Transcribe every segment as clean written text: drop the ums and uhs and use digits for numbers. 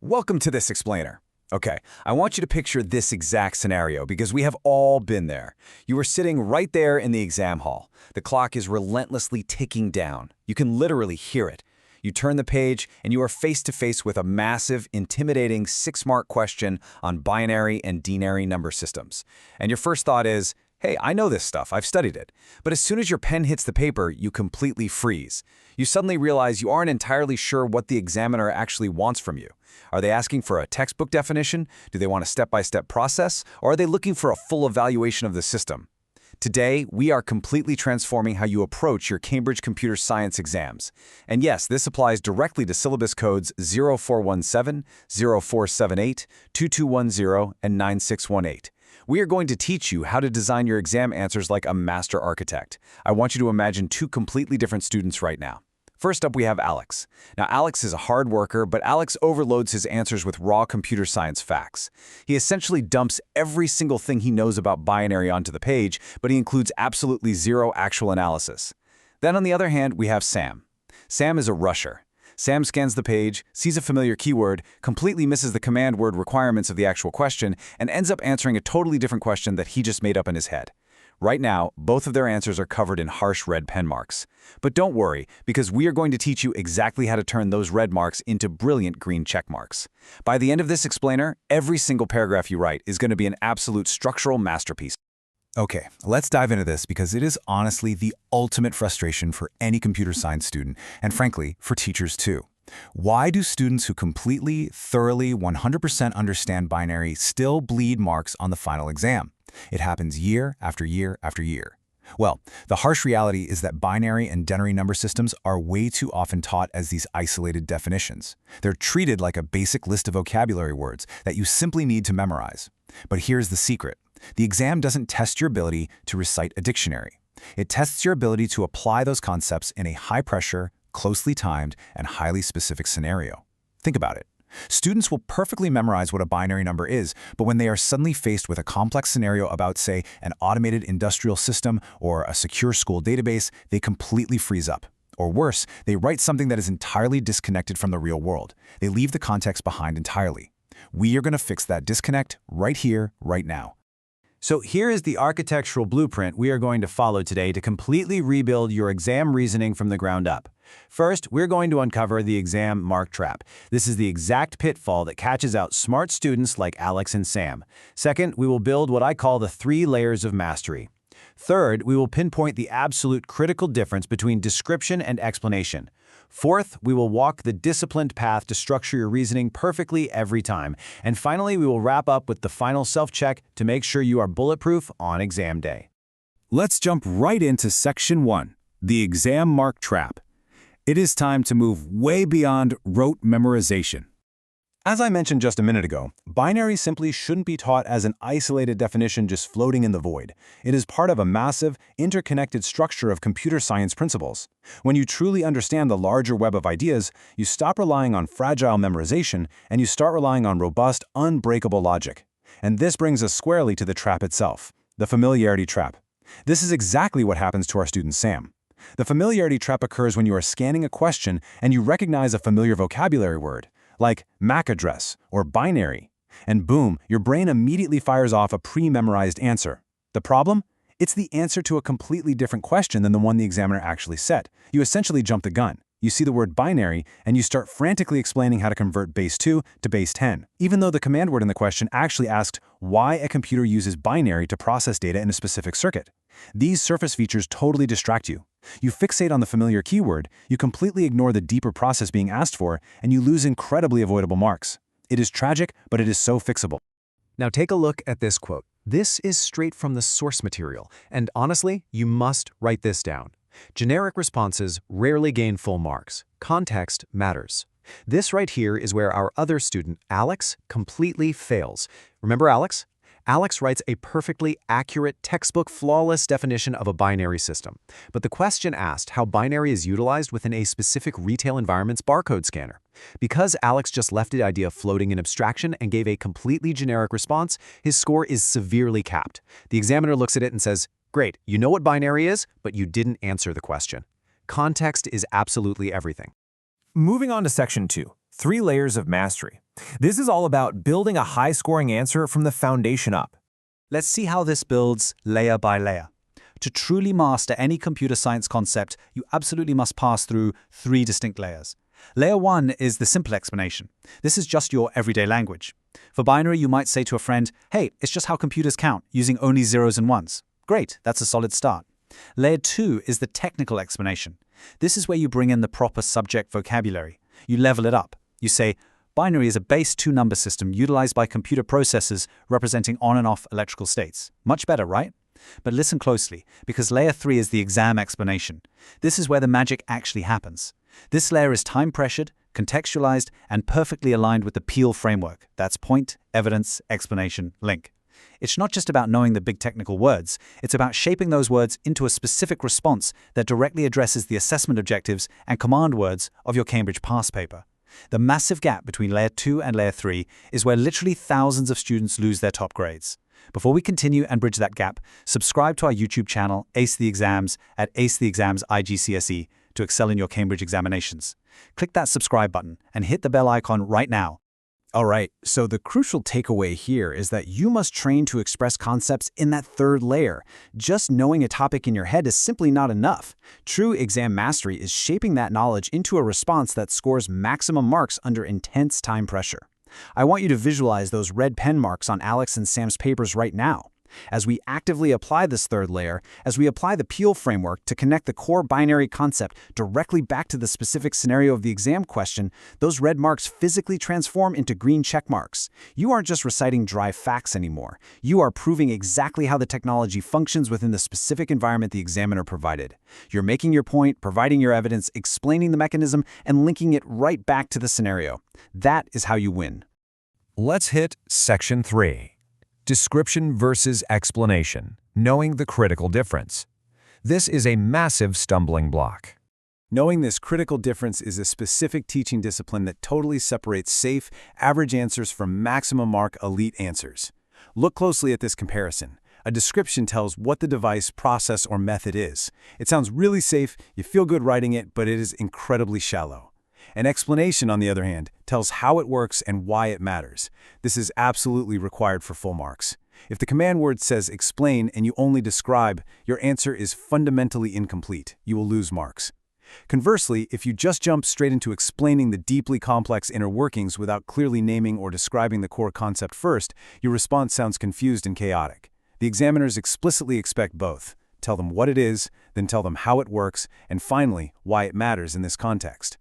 Welcome to this explainer. Okay, I want you to picture this exact scenario because we have all been there. You are sitting right there in the exam hall. The clock is relentlessly ticking down. You can literally hear it. You turn the page and you are face to face with a massive, intimidating 6-mark question on binary and denary number systems. And your first thought is, hey, I know this stuff, I've studied it. But as soon as your pen hits the paper, you completely freeze. You suddenly realize you aren't entirely sure what the examiner actually wants from you. Are they asking for a textbook definition? Do they want a step-by-step process? Or are they looking for a full evaluation of the system? Today, we are completely transforming how you approach your Cambridge Computer Science exams. And yes, this applies directly to syllabus codes 0417, 0478, 2210, and 9618. We are going to teach you how to design your exam answers like a master architect. I want you to imagine two completely different students right now. First up, we have Alex. Now, Alex is a hard worker, but Alex overloads his answers with raw computer science facts. He essentially dumps every single thing he knows about binary onto the page, but he includes absolutely zero actual analysis. Then on the other hand, we have Sam. Sam is a rusher. Sam scans the page, sees a familiar keyword, completely misses the command word requirements of the actual question, and ends up answering a totally different question that he just made up in his head. Right now, both of their answers are covered in harsh red pen marks. But don't worry, because we are going to teach you exactly how to turn those red marks into brilliant green check marks. By the end of this explainer, every single paragraph you write is going to be an absolute structural masterpiece. Okay, let's dive into this because it is honestly the ultimate frustration for any computer science student, and frankly, for teachers too. Why do students who completely, thoroughly, 100% understand binary still bleed marks on the final exam? It happens year after year after year. Well, the harsh reality is that binary and denary number systems are way too often taught as these isolated definitions. They're treated like a basic list of vocabulary words that you simply need to memorize. But here's the secret. The exam doesn't test your ability to recite a dictionary. It tests your ability to apply those concepts in a high-pressure, closely timed, and highly specific scenario. Think about it. Students will perfectly memorize what a binary number is, but when they are suddenly faced with a complex scenario about, say, an automated industrial system or a secure school database, they completely freeze up. Or worse, they write something that is entirely disconnected from the real world. They leave the context behind entirely. We are going to fix that disconnect right here, right now. So here is the architectural blueprint we are going to follow today to completely rebuild your exam reasoning from the ground up. First, we're going to uncover the exam mark trap. This is the exact pitfall that catches out smart students like Alex and Sam. Second, we will build what I call the 3 layers of mastery. Third, we will pinpoint the absolute critical difference between description and explanation. Fourth, we will walk the disciplined path to structure your reasoning perfectly every time. And finally, we will wrap up with the final self-check to make sure you are bulletproof on exam day. Let's jump right into Section 1, the exam mark trap. It is time to move way beyond rote memorization. As I mentioned just a minute ago, binary simply shouldn't be taught as an isolated definition just floating in the void. It is part of a massive, interconnected structure of computer science principles. When you truly understand the larger web of ideas, you stop relying on fragile memorization and you start relying on robust, unbreakable logic. And this brings us squarely to the trap itself, the familiarity trap. This is exactly what happens to our student Sam. The familiarity trap occurs when you are scanning a question and you recognize a familiar vocabulary word, like MAC address or binary, and boom, your brain immediately fires off a pre-memorized answer. The problem? It's the answer to a completely different question than the one the examiner actually set. You essentially jump the gun. You see the word binary, and you start frantically explaining how to convert base 2 to base 10, even though the command word in the question actually asked why a computer uses binary to process data in a specific circuit. These surface features totally distract you. You fixate on the familiar keyword, you completely ignore the deeper process being asked for, and you lose incredibly avoidable marks. It is tragic, but it is so fixable. Now take a look at this quote. This is straight from the source material, and honestly, you must write this down. Generic responses rarely gain full marks. Context matters. This right here is where our other student, Alex, completely fails. Remember Alex? Alex writes a perfectly accurate, textbook, flawless definition of a binary system. But the question asked how binary is utilized within a specific retail environment's barcode scanner. Because Alex just left the idea floating in abstraction and gave a completely generic response, his score is severely capped. The examiner looks at it and says, "Great, you know what binary is, but you didn't answer the question." Context is absolutely everything. Moving on to Section 2, 3 layers of mastery. This is all about building a high-scoring answer from the foundation up. Let's see how this builds layer by layer. To truly master any computer science concept, you absolutely must pass through 3 distinct layers. Layer 1 is the simple explanation. This is just your everyday language. For binary, you might say to a friend, "Hey, it's just how computers count, using only zeros and ones." Great, that's a solid start. Layer 2 is the technical explanation. This is where you bring in the proper subject vocabulary. You level it up. You say, binary is a base 2-number system utilized by computer processors representing on and off electrical states. Much better, right? But listen closely, because layer 3 is the exam explanation. This is where the magic actually happens. This layer is time-pressured, contextualized, and perfectly aligned with the Peel framework. That's point, evidence, explanation, link. It's not just about knowing the big technical words, it's about shaping those words into a specific response that directly addresses the assessment objectives and command words of your Cambridge pass paper. The massive gap between layer 2 and layer 3 is where literally thousands of students lose their top grades. Before we continue and bridge that gap, subscribe to our YouTube channel, Ace the Exams, at Ace the Exams IGCSE to excel in your Cambridge examinations. Click that subscribe button and hit the bell icon right now. All right, so the crucial takeaway here is that you must train to express concepts in that 3rd layer. Just knowing a topic in your head is simply not enough. True exam mastery is shaping that knowledge into a response that scores maximum marks under intense time pressure. I want you to visualize those red pen marks on Alex and Sam's papers right now. As we actively apply this 3rd layer, as we apply the Peel framework to connect the core binary concept directly back to the specific scenario of the exam question, those red marks physically transform into green check marks. You aren't just reciting dry facts anymore. You are proving exactly how the technology functions within the specific environment the examiner provided. You're making your point, providing your evidence, explaining the mechanism, and linking it right back to the scenario. That is how you win. Let's hit Section 3. Description versus explanation, knowing the critical difference. This is a massive stumbling block. Knowing this critical difference is a specific teaching discipline that totally separates safe, average answers from maximum mark elite answers. Look closely at this comparison. A description tells what the device, process, or method is. It sounds really safe, you feel good writing it, but it is incredibly shallow. An explanation, on the other hand, tells how it works and why it matters. This is absolutely required for full marks. If the command word says explain and you only describe, your answer is fundamentally incomplete. You will lose marks. Conversely, if you just jump straight into explaining the deeply complex inner workings without clearly naming or describing the core concept first, your response sounds confused and chaotic. The examiners explicitly expect both. Tell them what it is, then tell them how it works, and finally, why it matters in this context.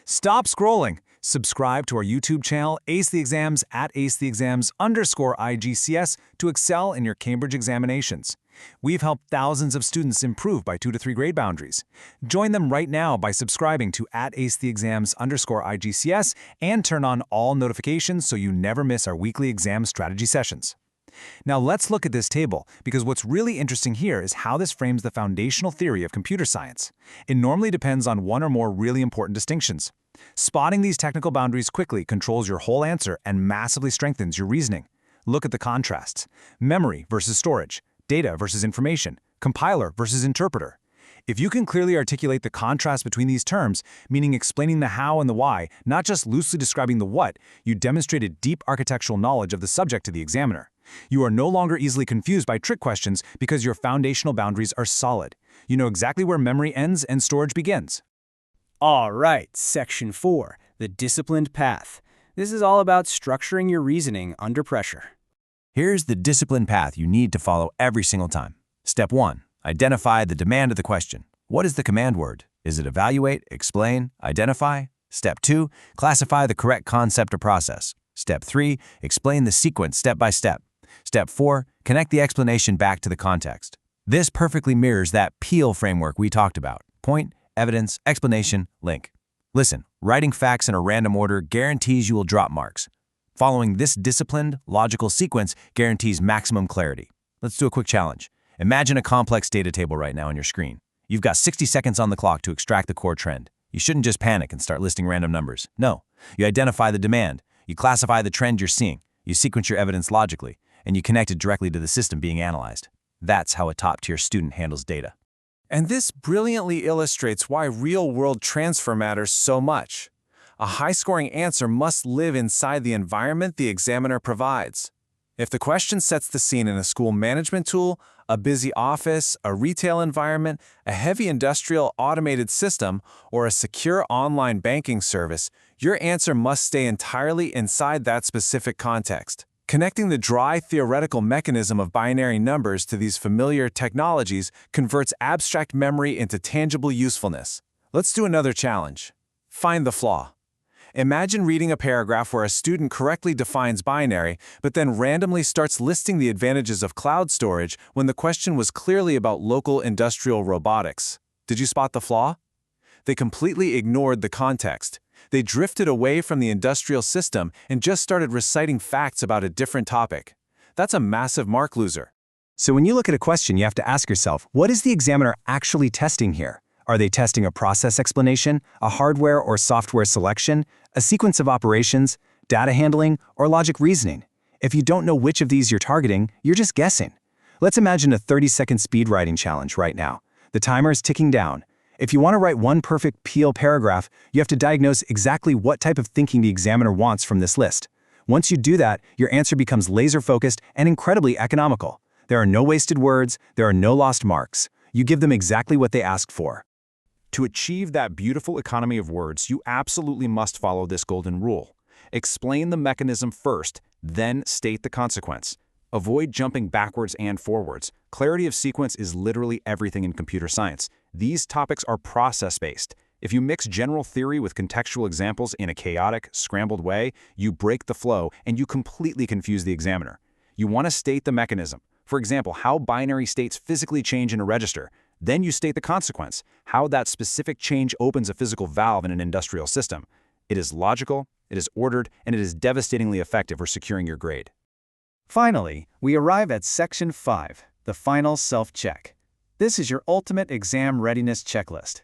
Stop scrolling. Subscribe to our YouTube channel, Ace the Exams at @AceTheExams_IGCS to excel in your Cambridge examinations. We've helped thousands of students improve by 2 to 3 grade boundaries. Join them right now by subscribing to @AceTheExams_IGCS and turn on all notifications so you never miss our weekly exam strategy sessions. Now let's look at this table, because what's really interesting here is how this frames the foundational theory of computer science. It normally depends on one or more really important distinctions. Spotting these technical boundaries quickly controls your whole answer and massively strengthens your reasoning. Look at the contrasts: memory versus storage, data versus information, compiler versus interpreter. If you can clearly articulate the contrast between these terms, meaning explaining the how and the why, not just loosely describing the what, you demonstrated deep architectural knowledge of the subject to the examiner. You are no longer easily confused by trick questions because your foundational boundaries are solid. You know exactly where memory ends and storage begins. All right, Section 4, the disciplined path. This is all about structuring your reasoning under pressure. Here's the disciplined path you need to follow every single time. Step 1. Identify the demand of the question. What is the command word? Is it evaluate, explain, identify? Step 2. Classify the correct concept or process. Step 3. Explain the sequence step by step. Step 4. Connect the explanation back to the context. This perfectly mirrors that Peel framework we talked about. Point, evidence, explanation, link. Listen, writing facts in a random order guarantees you will drop marks. Following this disciplined, logical sequence guarantees maximum clarity. Let's do a quick challenge. Imagine a complex data table right now on your screen. You've got 60 seconds on the clock to extract the core trend. You shouldn't just panic and start listing random numbers. No, you identify the demand. You classify the trend you're seeing. You sequence your evidence logically, and you connect it directly to the system being analyzed. That's how a top-tier student handles data. And this brilliantly illustrates why real-world transfer matters so much. A high-scoring answer must live inside the environment the examiner provides. If the question sets the scene in a school management tool, a busy office, a retail environment, a heavy industrial automated system, or a secure online banking service, your answer must stay entirely inside that specific context. Connecting the dry theoretical mechanism of binary numbers to these familiar technologies converts abstract memory into tangible usefulness. Let's do another challenge. Find the flaw. Imagine reading a paragraph where a student correctly defines binary, but then randomly starts listing the advantages of cloud storage when the question was clearly about local industrial robotics. Did you spot the flaw? They completely ignored the context. They drifted away from the industrial system and just started reciting facts about a different topic. That's a massive mark loser. So when you look at a question, you have to ask yourself, what is the examiner actually testing here? Are they testing a process explanation, a hardware or software selection, a sequence of operations, data handling, or logic reasoning? If you don't know which of these you're targeting, you're just guessing. Let's imagine a 30-second speed writing challenge right now. The timer is ticking down. If you want to write one perfect PL paragraph, you have to diagnose exactly what type of thinking the examiner wants from this list. Once you do that, your answer becomes laser-focused and incredibly economical. There are no wasted words, there are no lost marks. You give them exactly what they asked for. To achieve that beautiful economy of words, you absolutely must follow this golden rule. Explain the mechanism first, then state the consequence. Avoid jumping backwards and forwards. Clarity of sequence is literally everything in computer science. These topics are process-based. If you mix general theory with contextual examples in a chaotic, scrambled way, you break the flow and you completely confuse the examiner. You want to state the mechanism. For example, how binary states physically change in a register. Then you state the consequence, how that specific change opens a physical valve in an industrial system. It is logical, it is ordered, and it is devastatingly effective for securing your grade. Finally, we arrive at Section 5, the final self-check. This is your ultimate exam readiness checklist.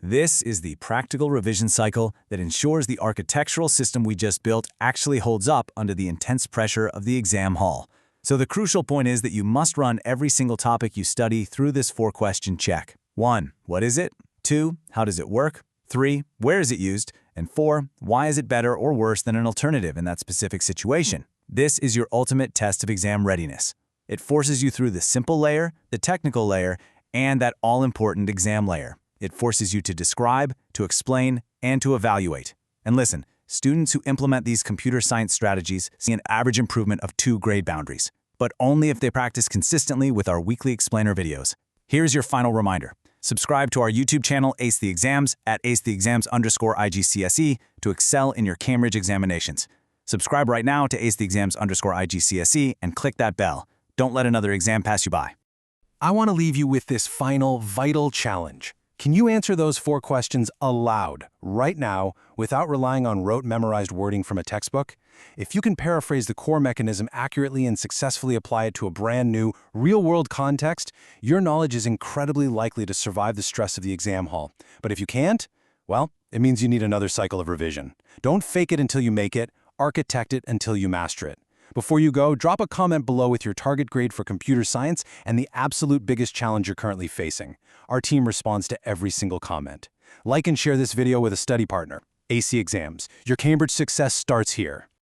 This is the practical revision cycle that ensures the architectural system we just built actually holds up under the intense pressure of the exam hall. So the crucial point is that you must run every single topic you study through this 4-question check. 1. What is it? 2. How does it work? 3. Where is it used? And 4. Why is it better or worse than an alternative in that specific situation? This is your ultimate test of exam readiness. It forces you through the simple layer, the technical layer, and that all-important exam layer. It forces you to describe, to explain, and to evaluate. And listen, students who implement these computer science strategies see an average improvement of 2 grade boundaries, but only if they practice consistently with our weekly explainer videos. Here's your final reminder. Subscribe to our YouTube channel, Ace the Exams, at acetheexams_IGCSE to excel in your Cambridge examinations. Subscribe right now to acetheexams_IGCSE and click that bell. Don't let another exam pass you by. I want to leave you with this final, vital challenge. Can you answer those 4 questions aloud, right now, without relying on rote memorized wording from a textbook? If you can paraphrase the core mechanism accurately and successfully apply it to a brand new, real-world context, your knowledge is incredibly likely to survive the stress of the exam hall. But if you can't, well, it means you need another cycle of revision. Don't fake it until you make it, architect it until you master it. Before you go, drop a comment below with your target grade for computer science and the absolute biggest challenge you're currently facing. Our team responds to every single comment. Like and share this video with a study partner. AC Exams. Your Cambridge success starts here.